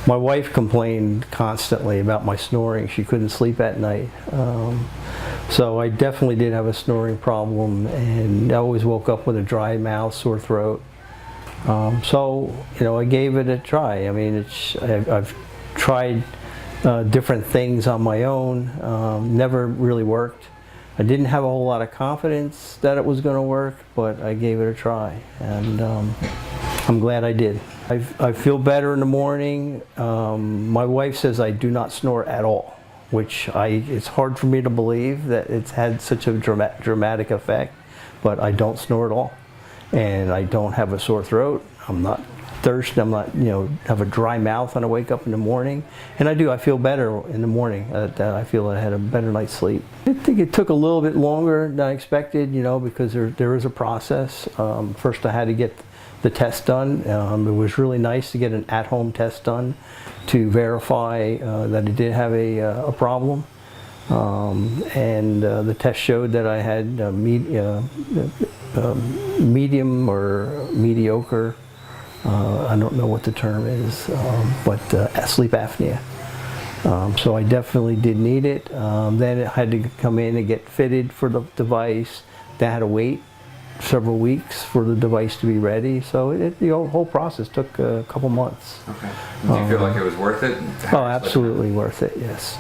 My wife complained constantly about my snoring. She couldn't sleep at night. So I definitely did have a snoring problem, and I always woke up with a dry mouth, sore throat. So, I gave it a try. I mean, I've tried different things on my own, never really worked. I didn't have a whole lot of confidence that it was going to work, but I gave it a try, and I'm glad I did. I feel better in the morning. My wife says I do not snore at all, which it's hard for me to believe that it's had such a dramatic effect, but I don't snore at all. And I don't have a sore throat. I'm not thirsty. I'm not, have a dry mouth when I wake up in the morning. And I feel better in the morning. I feel I had a better night's sleep. I think it took a little bit longer than I expected, because there is a process. First I had to get the test done. It was really nice to get an at-home test done to verify that it did have a problem. The test showed that I had medium or mediocre, I don't know what the term is, but sleep apnea. So I definitely did need it. Then it had to come in and get fitted for the device. They had to wait several weeks for the device to be ready. So the whole process took a couple months. Okay. Do you feel like it was worth it? Oh, absolutely worth it, yes.